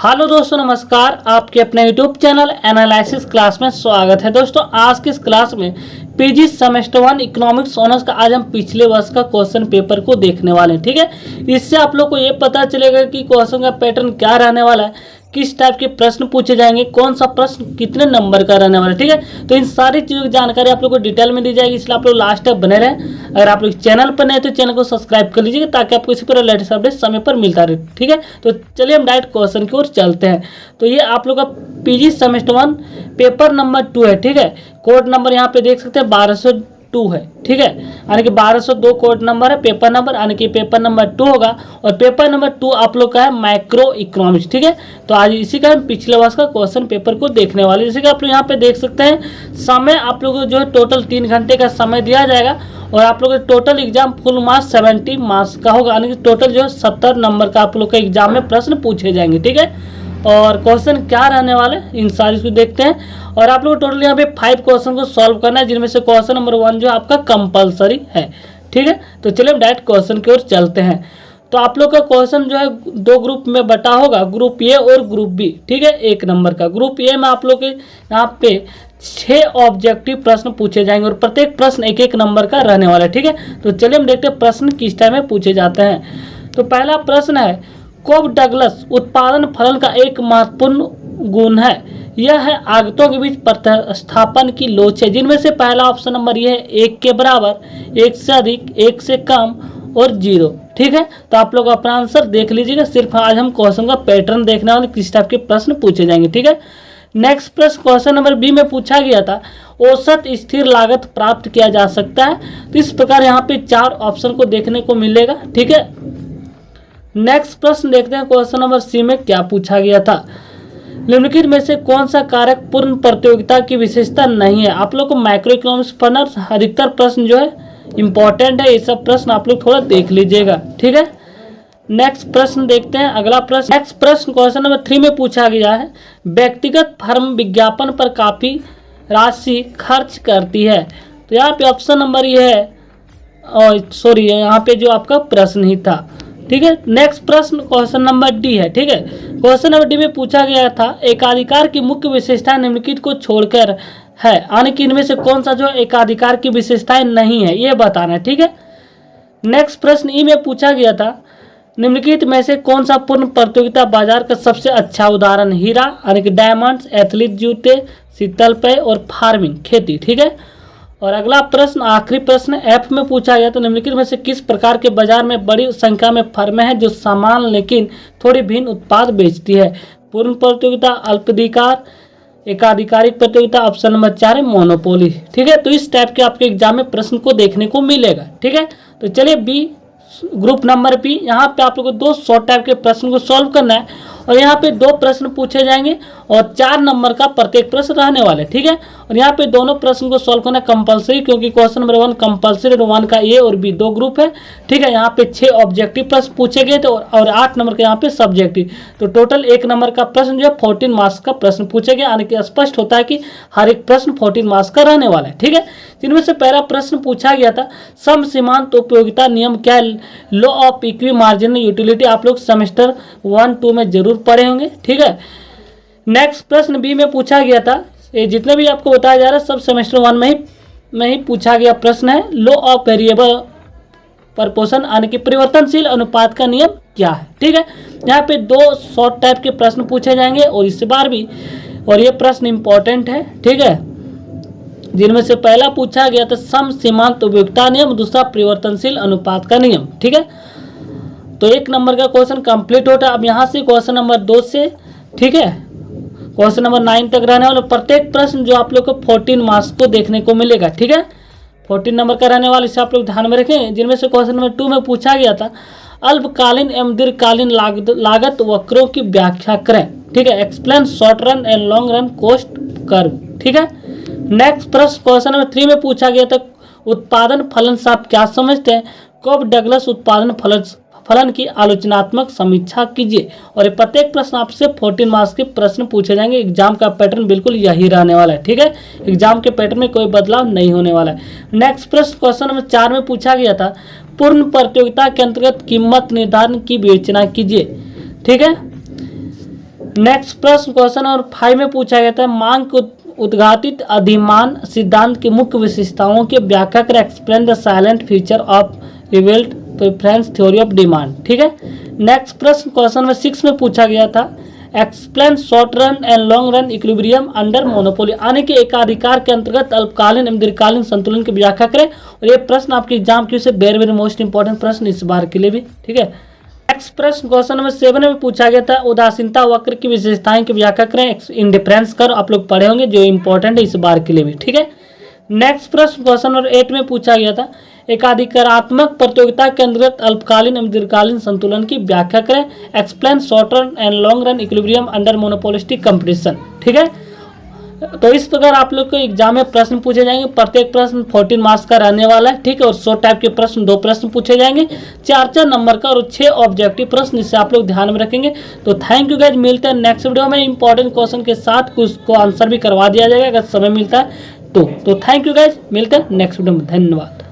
Hello दोस्तों, नमस्कार। आपके अपने यूट्यूब चैनल एनालिसिस क्लास में स्वागत है। दोस्तों, आज की इस क्लास में पीजी सेमेस्टर 1 इकोनॉमिक्स ऑनर्स का आज हम पिछले वर्ष का क्वेश्चन पेपर को देखने वाले हैं। ठीक है, इससे आप लोग को ये पता चलेगा कि क्वेश्चन का पैटर्न क्या रहने वाला है, किस टाइप के प्रश्न पूछे जाएंगे, कौन सा प्रश्न कितने नंबर का रहने वाला है। ठीक है, तो इन सारी चीज़ों की जानकारी आप लोग को डिटेल में दी जाएगी, इसलिए आप लोग लास्ट तक बने रहें। अगर आप लोग चैनल पर नए तो चैनल को सब्सक्राइब कर लीजिएगा ताकि आपको इसी पर लेटेस्ट अपडेट समय पर मिलता रहे। ठीक है, तो चलिए हम डायरेक्ट क्वेश्चन की ओर चलते हैं। तो ये आप लोग का पीजी सेमेस्टर 1 पेपर नंबर 2 है। ठीक है, कोड नंबर यहाँ पे देख सकते हैं 1202 है। ठीक है, यानी कि 1202 कोड नंबर है, पेपर नंबर, यानी कि पेपर नंबर 2 होगा। और पेपर नंबर 2 आप लोग का है माइक्रो इकोनॉमिक्स। ठीक है, तो आज इसी का हम पिछले वर्ष का क्वेश्चन पेपर को देखने वाले। जैसे कि आप लोग यहाँ पे देख सकते हैं, समय आप लोगों को जो है टोटल 3 घंटे का समय दिया जाएगा और आप लोग total exam full marks 70 marks का होगा, यानी कि टोटल जो है 70 नंबर का आप लोग का एग्जाम में प्रश्न पूछे जाएंगे। ठीक है, और क्वेश्चन क्या रहने वाले इन सारी को देखते हैं। और आप लोग टोटल यहाँ पे 5 क्वेश्चन को सॉल्व करना है, जिनमें से क्वेश्चन नंबर 1 जो आपका कंपलसरी है। ठीक है, तो चलिए हम डायरेक्ट क्वेश्चन की ओर चलते हैं। तो आप लोग का क्वेश्चन जो है 2 ग्रुप में बटा होगा, ग्रुप ए और ग्रुप बी। ठीक है, 1 नंबर का ग्रुप ए में आप लोग के यहाँ पे 6 ऑब्जेक्टिव प्रश्न पूछे जाएंगे और प्रत्येक प्रश्न 1-1 नंबर का रहने वाला है। ठीक है, तो चलिए हम देखते हैं प्रश्न किस टाइम में पूछे जाते हैं। तो पहला प्रश्न है, कोब डगलस उत्पादन फलन का एक महत्वपूर्ण गुण है, यह है आगतों के बीच प्रतिस्थापन की लोच है, जिनमें से पहला ऑप्शन नंबर यह है 1 के बराबर, 1 से अधिक, 1 से कम और 0। ठीक है, तो आप लोग अपना आंसर देख लीजिएगा। सिर्फ आज हम क्वेश्चन का पैटर्न देखने वाले, किस टाइप के प्रश्न पूछे जाएंगे। ठीक है, नेक्स्ट प्रश्न क्वेश्चन नंबर बी में पूछा गया था, औसत स्थिर लागत प्राप्त किया जा सकता है। तो इस प्रकार यहाँ पे 4 ऑप्शन को देखने को मिलेगा। ठीक है, नेक्स्ट प्रश्न देखते हैं क्वेश्चन नंबर सी में क्या पूछा गया था, निम्नलिखित में से कौन सा कारक पूर्ण प्रतियोगिता की विशेषता नहीं है। आप लोग को माइक्रो इकोनॉमिक्स पढ़ना, अधिकतर प्रश्न जो है इंपॉर्टेंट है, ये सब प्रश्न आप लोग थोड़ा देख लीजिएगा। ठीक है, नेक्स्ट प्रश्न देखते हैं, अगला प्रश्न। नेक्स्ट प्रश्न क्वेश्चन नंबर 3 में पूछा गया है, व्यक्तिगत फर्म विज्ञापन पर काफी राशि खर्च करती है। तो यहाँ पे ऑप्शन नंबर ये है, और सॉरी यहाँ पे जो आपका प्रश्न ही था। ठीक है, नेक्स्ट प्रश्न क्वेश्चन नंबर डी है। ठीक है, क्वेश्चन नंबर डी में पूछा गया था, एकाधिकार की मुख्य विशेषताएं निम्नलिखित को छोड़कर है, यानी कि इनमें से कौन सा जो एकाधिकार की विशेषताएं नहीं है, ये बताना है। ठीक है, नेक्स्ट प्रश्न ई में पूछा गया था, निम्नलिखित में से कौन सा पूर्ण प्रतियोगिता बाजार का सबसे अच्छा उदाहरण, हीरा यानी कि डायमंड्स, एथलीट जूते, शीतल पेय और फार्मिंग खेती। ठीक है, और अगला प्रश्न आखिरी प्रश्न एफ में पूछा गया, तो निम्नलिखित में से किस प्रकार के बाजार में बड़ी संख्या में फर्में हैं जो समान लेकिन थोड़ी भिन्न उत्पाद बेचती है। पूर्ण प्रतियोगिता, अल्पाधिकार, एकाधिकारिक प्रतियोगिता, ऑप्शन नंबर 4 है मोनोपोली। ठीक है, तो इस टाइप के आपके एग्जाम में प्रश्न को देखने को मिलेगा। ठीक है, तो चलिए बी ग्रुप नंबर बी, यहाँ पे आप लोग को 2 शॉर्ट टाइप के प्रश्न को सॉल्व करना है और यहाँ पे 2 प्रश्न पूछे जाएंगे और 4 नंबर का प्रत्येक प्रश्न रहने वाले। ठीक है, और यहाँ पे दोनों प्रश्न को सॉल्व करना कंपलसरी, क्योंकि क्वेश्चन नंबर 1 कंपलसरी, 1 का ए और बी 2 ग्रुप है। ठीक है, यहाँ पे 6 ऑब्जेक्टिव प्रश्न पूछे गए थे और 8 नंबर के यहाँ पे सब्जेक्टिव, तो टोटल 1 नंबर का प्रश्न जो है 14 मार्क्स का प्रश्न पूछे गए, यानी कि स्पष्ट होता है कि हर एक प्रश्न 14 मार्क्स का रहने वाला है। ठीक है, जिनमें से पहला प्रश्न पूछा गया था, सम सीमांत उपयोगिता नियम क्या है, law of equi marginal utility. आप लोग सेमेस्टर 1-2 में जरूर पढ़े होंगे। ठीक है, नेक्स्ट प्रश्न बी में पूछा गया था, ये जितने भी आपको बताया जा रहा है सब सेमेस्टर 1 में ही पूछा गया प्रश्न है, लॉ ऑफ वेरिएबल प्रपोर्शन यानी कि परिवर्तनशील अनुपात का नियम क्या है। ठीक है, यहाँ पे 2 शॉर्ट टाइप के प्रश्न पूछे जाएंगे और इस बार भी, और ये प्रश्न इंपॉर्टेंट है। ठीक है, जिनमें से पहला पूछा गया था सम सीमांत उपयोगिता नियम, दूसरा परिवर्तनशील अनुपात का नियम। ठीक है, तो 1 नंबर का क्वेश्चन कंप्लीट होता है। अब यहाँ से क्वेश्चन नंबर 2 से, ठीक है, क्वेश्चन नंबर 9 तक रहने वाला प्रत्येक प्रश्न जो आप लोग को 14 मार्क्स को देखने को मिलेगा। ठीक है, 14 नंबर का रहने वाला, इसे आप लोग ध्यान में रखें। जिनमें से क्वेश्चन नंबर 2 में पूछा गया था, अल्पकालीन एवं दीर्घकालीन लागत वक्रों की व्याख्या करें। ठीक है, explain short run and long run cost curve. ठीक है, नेक्स्ट प्रश्न क्वेश्चन नंबर 3 में पूछा गया था, उत्पादन फलन से आप क्या समझते हैं, कोब डगलस उत्पादन फलन की आलोचनात्मक समीक्षा कीजिए। और ये प्रत्येक प्रश्न आपसे 14 मार्क्स के प्रश्न पूछे जाएंगे। एग्जाम का पैटर्न बिल्कुल यही रहने वाला है। ठीक है, एग्जाम के पैटर्न में कोई बदलाव नहीं होने वाला है। नेक्स्ट प्रश्न क्वेश्चन नंबर 4 में पूछा गया था, पूर्ण प्रतियोगिता के अंतर्गत कीमत निर्धारण की विवेचना कीजिए। ठीक है, नेक्स्ट प्रश्न क्वेश्चन नंबर 5 में पूछा गया था, मांग को उद्घाटित अधिमान सिद्धांत की मुख्य विशेषताओं की व्याख्या कर, explain the silent feature of revelled preference theory of demand. ठीक है। नेक्स्ट प्रश्न क्वेश्चन नंबर 6 में पूछा गया था, explain short run and long run equilibrium under monopoly, यानी कि एकाधिकार के अंतर्गत अल्पकालीन एवं दीर्घकालीन संतुलन की व्याख्या करें। और ये प्रश्न आपके एग्जाम क्यू से वेरी वेरी मोस्ट इंपॉर्टेंट प्रश्न इस बार के लिए भी। ठीक है। नेक्स्ट प्रश्न क्वेश्चन नंबर 7 में पूछा गया था, उदासीनता वक्र की विशेषताएं की व्याख्या करें। इंडिफरेंस कर आप लोग पढ़े होंगे, जो इंपॉर्टेंट है इस बार के लिए भी। ठीक है। नेक्स्ट प्रश्न क्वेश्चन नंबर 8 में पूछा गया था, एकाधिकारात्मक प्रतियोगिता के अंतर्गत अल्पकालीन एवं दीर्घकालीन संतुलन की व्याख्या करें। Explain short run and long run equilibrium under monopolistic competition. ठीक है। तो इस प्रकार आप लोग को एग्जाम में प्रश्न पूछे जाएंगे। प्रत्येक प्रश्न 14 मार्क्स का रहने वाला है। ठीक है। और शॉर्ट टाइप के प्रश्न 2 प्रश्न पूछे जाएंगे, 4 नंबर का, और 6 ऑब्जेक्टिव प्रश्न, इसे आप लोग ध्यान में रखेंगे। तो थैंक यू गाइज, मिलते हैं नेक्स्ट वीडियो में इंपॉर्टेंट क्वेश्चन के साथ, कुछ को आंसर भी करवा दिया जाएगा अगर समय मिलता है तो थैंक यू गाइज, मिलते हैं नेक्स्ट वीडियो में। धन्यवाद।